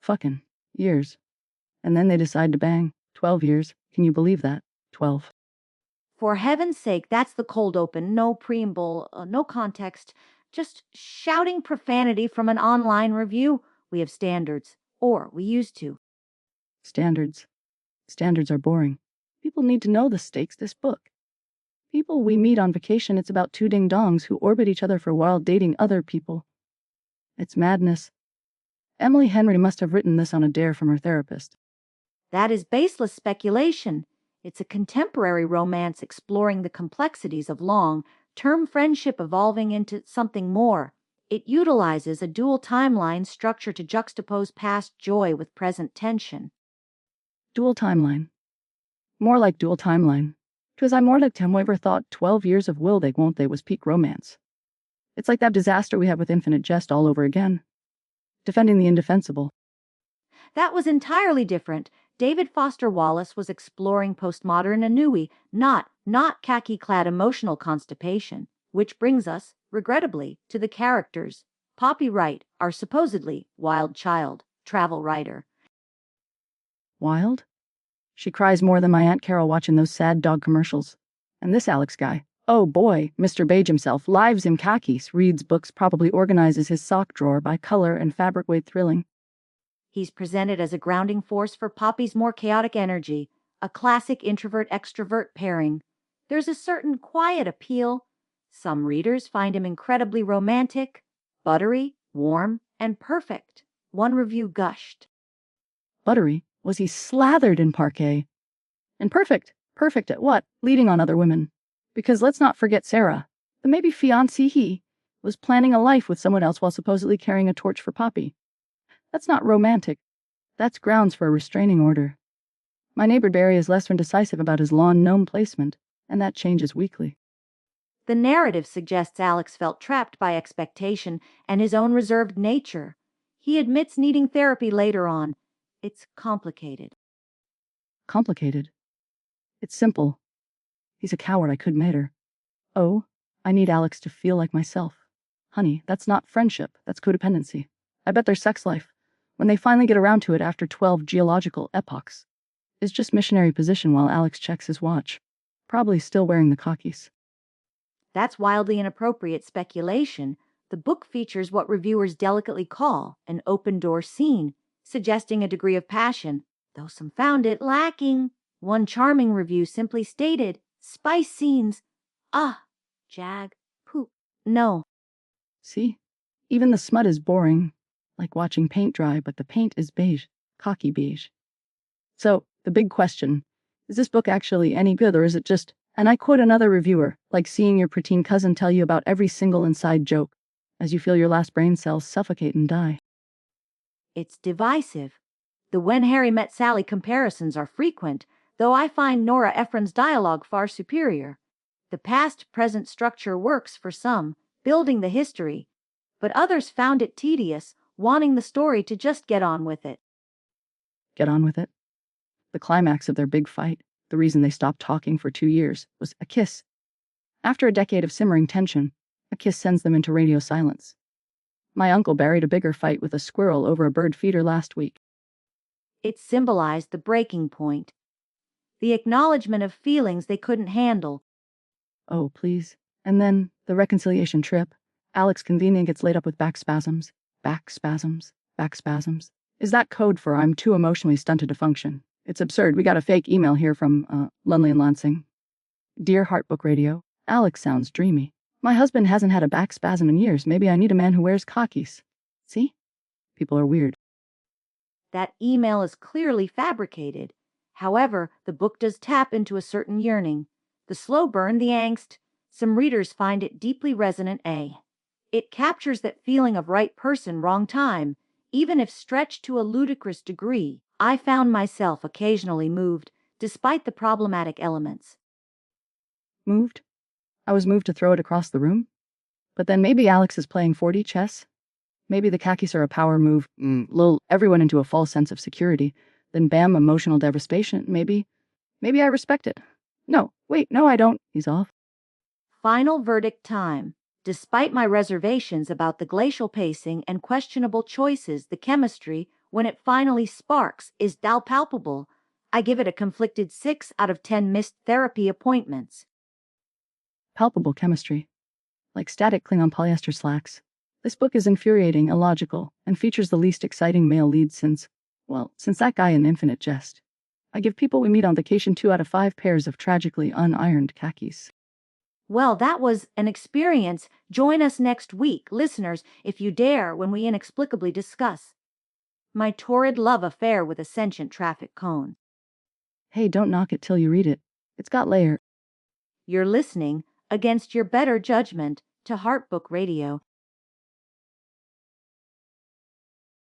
Fucking years. And then they decide to bang. 12 years. Can you believe that? 12. For heaven's sake, that's the cold open. No preamble, no context. Just shouting profanity from an online review. We have standards. Or we used to. Standards. Standards are boring. People need to know the stakes this book. People we meet on vacation, it's about two ding-dongs who orbit each other for a while dating other people. It's madness. Emily Henry must have written this on a dare from her therapist. That is baseless speculation. It's a contemporary romance exploring the complexities of long-term friendship evolving into something more. It utilizes a dual timeline structure to juxtapose past joy with present tension. Dual timeline. More like dual timeline. 'Twas I more like him ever thought 12 years of will they won't they was peak romance. It's like that disaster we had with Infinite Jest all over again. Defending the indefensible. That was entirely different. David Foster Wallace was exploring postmodern ennui, not khaki-clad emotional constipation, which brings us, regrettably, to the characters. Poppy Wright, our supposedly wild child, travel writer. Wild? She cries more than my Aunt Carol watching those sad dog commercials. And this Alex guy, oh boy, Mr. Beige himself, lives in khakis, reads books, probably organizes his sock drawer by color and fabric weight thrilling. He's presented as a grounding force for Poppy's more chaotic energy, a classic introvert-extrovert pairing. There's a certain quiet appeal. Some readers find him incredibly romantic, buttery, warm, and perfect. One review gushed. Buttery? Was he slathered in parquet? And perfect. Perfect at what? Leading on other women. Because let's not forget Sarah, the maybe fiancée he was planning a life with someone else while supposedly carrying a torch for Poppy. That's not romantic. That's grounds for a restraining order. My neighbor Barry is less indecisive about his lawn gnome placement, and that changes weekly. The narrative suggests Alex felt trapped by expectation and his own reserved nature. He admits needing therapy later on. It's complicated. Complicated? It's simple. He's a coward I could matter. Oh, I need Alex to feel like myself. Honey, that's not friendship, that's codependency. I bet their sex life, when they finally get around to it after 12 geological epochs, is just missionary position while Alex checks his watch. Probably still wearing the khakis. That's wildly inappropriate speculation. The book features what reviewers delicately call an open-door scene, suggesting a degree of passion, though some found it lacking. One charming review simply stated, "Spice scenes. Ah, jag, poop. No." See? Even the smut is boring. Like watching paint dry, but the paint is beige. Khaki beige. So, the big question, is this book actually any good or is it just, and I quote another reviewer, like seeing your preteen cousin tell you about every single inside joke, as you feel your last brain cells suffocate and die? It's divisive. The When Harry Met Sally comparisons are frequent, though I find Nora Ephron's dialogue far superior. The past-present structure works for some, building the history, but others found it tedious, wanting the story to just get on with it. Get on with it? The climax of their big fight, the reason they stopped talking for 2 years, was a kiss. After a decade of simmering tension, a kiss sends them into radio silence. My uncle buried a bigger fight with a squirrel over a bird feeder last week. It symbolized the breaking point, the acknowledgement of feelings they couldn't handle. Oh, please. And then, the reconciliation trip. Alex conveniently gets laid up with back spasms. Back spasms. Back spasms. Is that code for I'm too emotionally stunted to function? It's absurd. We got a fake email here from, Lunley and Lansing. Dear Heartbook Radio, Alex sounds dreamy. My husband hasn't had a back spasm in years. Maybe I need a man who wears khakis. See? People are weird. That email is clearly fabricated. However, the book does tap into a certain yearning. The slow burn, the angst. Some readers find it deeply resonant. It captures that feeling of right person, wrong time. Even if stretched to a ludicrous degree, I found myself occasionally moved, despite the problematic elements. Moved? I was moved to throw it across the room? But then maybe Alex is playing 4D chess? Maybe the khakis are a power move, lull everyone into a false sense of security, then bam, emotional devastation, maybe I respect it. No, wait, no I don't. He's off. Final verdict time. Despite my reservations about the glacial pacing and questionable choices, the chemistry when it finally sparks, is palpable. I give it a conflicted 6 out of 10 missed therapy appointments. Palpable chemistry. Like static Klingon polyester slacks. This book is infuriating, illogical, and features the least exciting male lead since that guy in Infinite Jest. I give people we meet on vacation 2 out of 5 pairs of tragically unironed khakis. Well, that was an experience. Join us next week, listeners, if you dare, when we inexplicably discuss my torrid love affair with a sentient traffic cone. Hey, don't knock it till you read it. It's got layer. You're listening, against your better judgment, to Heartbook Radio.